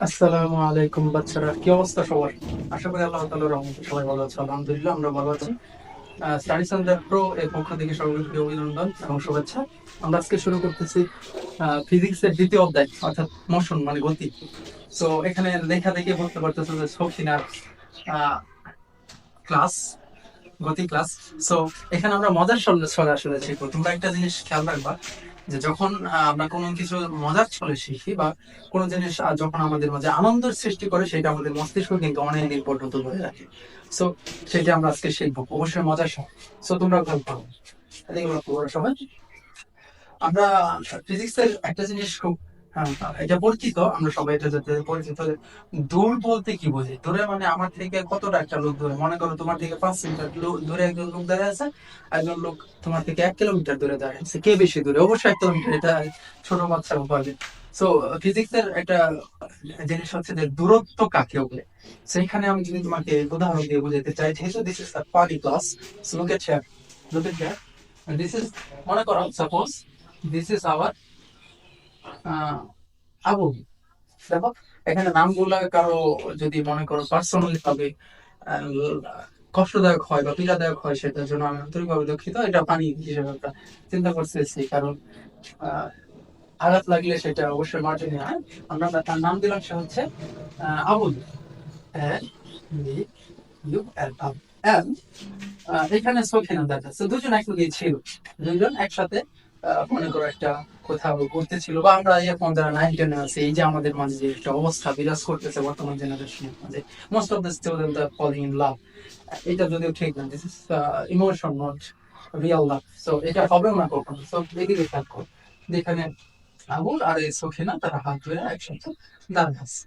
আসসালামু আলাইকুম বাচ্চারা, কি অবস্থা সবার? আশা করি আল্লাহ তাআলার রহমতে সবাই ভালো আছে। আলহামদুলিল্লাহ আমরা ভালো আছি। স্টাডি সেন্টার প্রো এর পক্ষ থেকে সকলকে অভিনন্দন এবং শুভেচ্ছা। আমরা আজকে শুরু করতেছি ফিজিক্সের দ্বিতীয় অধ্যায়, অর্থাৎ মোশন মানে গতি। সো এখানে লেখা দেখে বুঝতে পারতেছো যে সখিনার ক্লাস, গতি ক্লাস। সো এখানে আমরা মজার ছলে আসলে শিখবো। তোমরা একটা জিনিস খেয়াল রাখবা যে যখন আমরা কোনো কিছু মজার ছলে শিখি বা কোনো জিনিস যখন আমাদের মাঝে আনন্দের সৃষ্টি করে, সেটা আমাদের মস্তিষ্ক কিন্তু অনেক দিন পর্যন্ত ধরে রাখে। সো সেটা আমরা আজকে শিখবো, অবশ্যই মজার সাথে। সো তোমরা ভালো পাবো, সবাই। আমরা ফিজিক্সের একটা জিনিস খুব, হ্যাঁ, এটা পরিচিত, আমরা সবাই এটা যাতে পরিচিত যে দূর বলতে কি বোঝে। দূরে মানে আমার থেকে কতটা একটা লোক দূরে, মনে করো তোমার থেকে 5 মিটার দূরে একজন লোক দাঁড়িয়ে আছে, একজন লোক তোমার থেকে 1 কিলোমিটার দূরে দাঁড়িয়ে আছে, কে বেশি দূরে? অবশ্যই 1 কিলোমিটার, এটা ছোট বাচ্চা পারবে। সো ফিজিক্সের একটা জিনিস হচ্ছে যে দূরত্ব কাকে বলে। সেইখানে আমি যদি তোমাকে উদাহরণ দিয়ে বোঝাতে চাই, যেহেতু this is a party class, so look at here, look at here, this is, মনে করো suppose this is our Abu. দেখো এখানে নামগুলা কারো যদি মনে করো পার্সোনালি ভাবে আহ, কষ্টদায়ক হয় বা পীড়াদায়ক হয়, সেটার জন্য আমি আন্তরিকভাবে দুঃখিত। এটা পানি হিসেবে আমরা চিন্তা করতেছি, কারণ আহ, আঘাত লাগলে সেটা অবশ্যই মার্জনীয় হয়। আমরা তার নাম দিলাম, সে হচ্ছে আবুল। হ্যাঁ, এখানে সখিনা দেখাচ্ছে দুজন একসাথে ছিল, দুজন একসাথে মনে করো একটা কোথাও ঘুরতে ছিল, বা আমরা এখন যারা 9-10 আছে, এই যে আমাদের মাঝে যে একটা অবস্থা বিরাজ করতেছে বর্তমান জেনারেশনের মাঝে, most of the student are falling in love. এটা যদিও ঠিক না, this is emotion, not real love. So এটা হবেও না কখনো। সো এদিকে খেয়াল কর, যেখানে আবুল আর এই সখিনা তারা হাত ধরে একসাথে দাঁড়িয়ে আছে,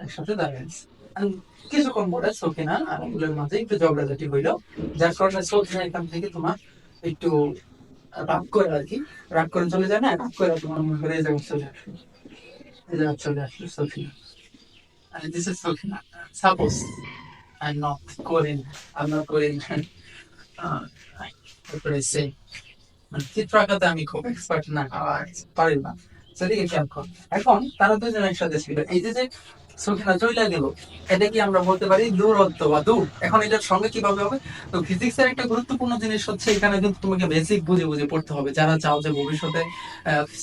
একসাথে দাঁড়িয়ে আছে। And কিছুক্ষণ পরে সখিনা আর আবুলের মাঝে একটু ঝগড়াঝাটি হইলো, যার কারণে সখিনা এখান থেকে তোমার একটু রাগ করে আর কি, রাগ করে চলে যায় না, রাগ করে তোমার মনে করে এই জায়গায় চলে আসলো, এই জায়গায় চলে আসলো Sakhina. And this is Sofina. Suppose I'm not Korean, I'm not Korean. uh, what could I say? মানে চিত্র আঁকাতে আমি খুব এক্সপার্ট না, পারি না। সেদিকে খেয়াল কর। এখন তারা দুজন একসাথে ছিল, এই যে যে সখিনা চলে গেল, এটা কি আমরা বলতে পারি দূরত্ব বা দূর? এখন এটার সঙ্গে কিভাবে হবে? তো ফিজিক্সের একটা গুরুত্বপূর্ণ জিনিস হচ্ছে, এখানে কিন্তু তোমাকে বেসিক বুঝে বুঝে পড়তে হবে। যারা চাও যে ভবিষ্যতে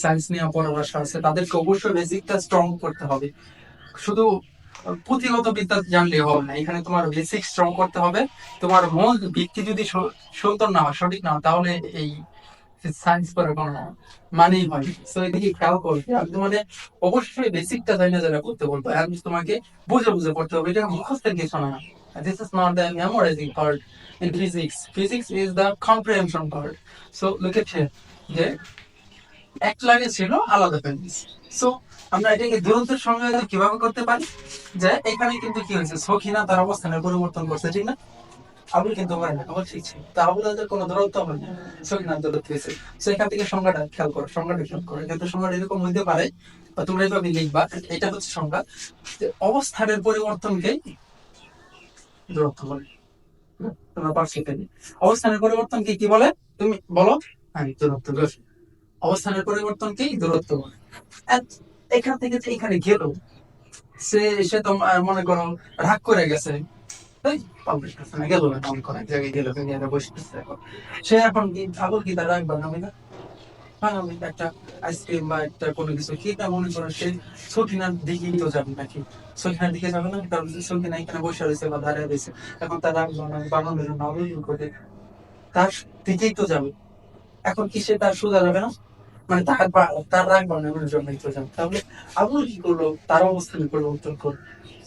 সায়েন্স নিয়ে পড়ার আশা আছে, তাদেরকে অবশ্যই বেসিকটা স্ট্রং করতে হবে। শুধু পুঁথিগত বিদ্যা জানলে হবে না, এখানে তোমার বেসিক স্ট্রং করতে হবে। তোমার মূল ভিত্তি যদি সুন্দর না হয়, সঠিক না হয়, তাহলে এই সায়েন্স পড়ার কোনো মানেই হয়। তো এদিকে খেয়াল করবে, আমি তোমাদের অবশ্যই বেসিকটা জানা যারা করতে বলবো, আমি তোমাকে বুঝে বুঝে পড়তে হবে। এটা মুখস্থের কিছু না। This is not the memorising part in physics, physics is the comprehension part. So look at here, যে এক লাইনে ছিল আলাদা প্যান্টিস। সো আমরা এটাকে দূরত্বের সংজ্ঞায়িত কিভাবে করতে পারি? যে এখানে কিন্তু কি হয়েছে, সখিনা তার অবস্থানের পরিবর্তন করছে, ঠিক না? আবুল কিন্তু হয় না, আবুল ঠিক ছিল, তা আবুলের কোনো দূরত্ব হয় না, সখিনার দূরত্ব হয়েছে। সো এখান থেকে সংজ্ঞাটা খেয়াল করো, সংজ্ঞাটা খেয়াল করো। এখান থেকে সংজ্ঞাটা এরকম হইতে পারে, বা তোমরা এভাবে লিখবা, এটা হচ্ছে সংজ্ঞা, যে অবস্থানের পরিবর্তনকে দূরত্ব বলে। তোমরা পারছো এখানে অবস্থানের পরিবর্তনকে কি বলে? তুমি বলো। হ্যাঁ, দূরত্ব। অবস্থানের পরিবর্তনকেই দূরত্ব বলে। And এখান থেকে যে এখানে গেল, সে সে তোমার মনে করো রাগ করে গেছে, তাই পাবলিশ করছে না, গেল না, মনে করো এক জায়গায় গেল, গিয়ে বসতেছে। এখন সে এখন কি আবার কি তার রাগ বানাবে না? বানাবে। একটা আইসক্রিম বা একটা কোনো কিছু কিনা মনে করো, সে সখিনার দিকেই তো যাবে নাকি? সখিনার দিকে যাবে না, কারণ সখিনা এখানে বসে রয়েছে বা দাঁড়িয়ে রয়েছে। এখন তার রাগ বানানোর জন্য অভিযোগ করে তার দিকেই তো যাবে। এখন কি সে তার সোজা যাবে না? মানে তার রাগ বানানোর জন্যই তো যাবে। তাহলে আবুল কি করলো, তার অবস্থানে পরিবর্তন করলো।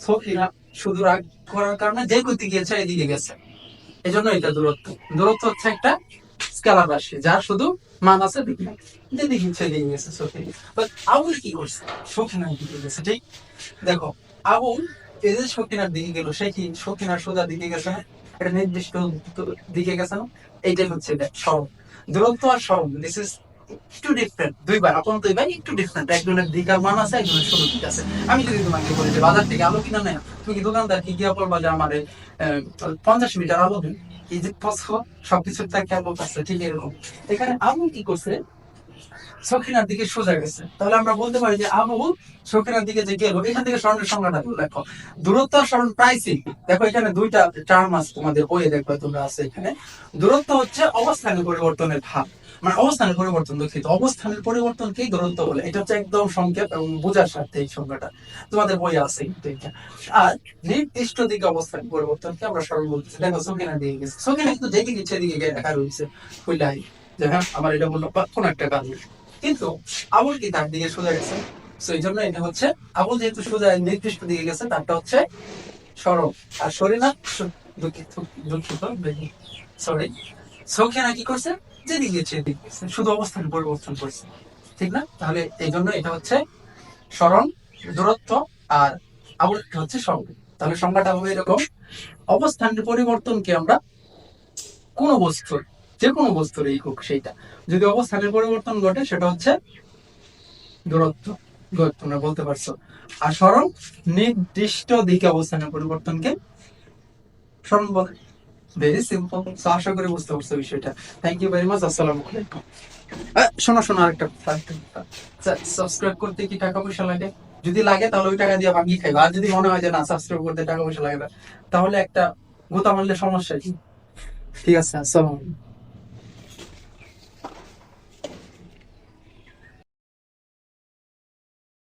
সখিনা শুধু রাগ করার কারণে যে গতি গিয়েছে এদিকে গেছে, এই জন্য এটা দূরত্ব। দূরত্ব হচ্ছে একটা স্কেলার রাশি, যার শুধু মান আছে দিকে, যেদিকে ইচ্ছে দিয়ে গেছে সখিনা। বাট আবুল কি করছে? সখিনার দিকে গেছে, ঠিক। দেখো, আবুল এই যে সখিনার দিকে গেল, সে কি সখিনার সোজা দিকে গেছে না? একটা নির্দিষ্ট দিকে গেছে না? এইটাই হচ্ছে সরল। দূরত্ব আর সরল, দিস ইজ একটু ডিফারেন্ট। দুইবার আপন দুইবার একটু ডিফারেন্ট, একজনের দিক আর মান আছে, একজনের শুরু দিক আছে। আমি যদি তোমাকে বলি যে বাজার থেকে আলু কিনা নেয়, তুমি কি দোকানদার কি গিয়া বলবা যে আমার 50 মিটার আলু দিন? এই যে পছন্দ, সবকিছুর তাকে আলু আছে, ঠিক এরকম। এখানে আলু কি করছে? সখিনার দিকে সোজা গেছে, তাহলে আমরা বলতে পারি যে আবু সখিনার দিকে যে গেল, এখান থেকে স্মরণের সংখ্যাটা লেখো। দূরত্ব আর স্মরণ প্রায় সেম। দেখো এখানে দুইটা টার্ম আছে তোমাদের বইয়ে, দেখবে তোমরা আছে এখানে। দূরত্ব হচ্ছে অবস্থানের পরিবর্তনের ভাব, মানে অবস্থানের পরিবর্তন, দুঃখিত, অবস্থানের পরিবর্তনকেই দূরত্ব বলে। এটা হচ্ছে একদম সংক্ষেপ এবং বোঝার সাথে এই সংখ্যাটা তোমাদের বইয়ে আছে কিন্তু এটা। আর নির্দিষ্ট দিকে অবস্থান পরিবর্তনকে আমরা স্মরণ বলতেছি। দেখো সখিনার দিকে গেছে, সখিনা কিন্তু যেদিকে সেদিকে দেখা রয়েছে কইলাই যে হ্যাঁ আমার এটা বললো বা কোন একটা কারণ, কিন্তু আবুল কি তার দিকে সোজা গেছে। তো এই জন্য এটা হচ্ছে আবুল যেহেতু সোজা নির্দিষ্ট দিকে গেছে, তারটা হচ্ছে সরল। আর সরিনা দুঃখিত, দুঃখিত, সরি, সখিনা কি করছে, যেদিকে গেছে সেদিকে গেছে, শুধু অবস্থান পরিবর্তন করছে, ঠিক না? তাহলে এই জন্য এটা হচ্ছে সরণ, দূরত্ব, আর আবুল হচ্ছে সরল। তাহলে সংখ্যাটা হবে এরকম: অবস্থানের পরিবর্তনকে আমরা কোন বস্তুর, যে কোনো বস্তুর এই হোক সেইটা, যদি অবস্থানের পরিবর্তন ঘটে সেটা হচ্ছে দূরত্ব, তোমরা বলতে পারছো। আর সরণ নির্দিষ্ট দিকে অবস্থানের পরিবর্তনকে সরণ বলে। Very simple. আশা করি বুঝতে পারছো বিষয়টা। Thank you very much. আসসালামু আলাইকুম। শোনো শোনো, আরেকটা সাবস্ক্রাইব করতে কি টাকা পয়সা লাগে? যদি লাগে তাহলে ওই টাকা দিয়ে ভাঙিয়ে খাইবা। আর যদি মনে হয় যে না সাবস্ক্রাইব করতে টাকা পয়সা লাগে না, তাহলে একটা গোতা মারলে সমস্যা কি? ঠিক আছে, আসসালামু আলাইকুম।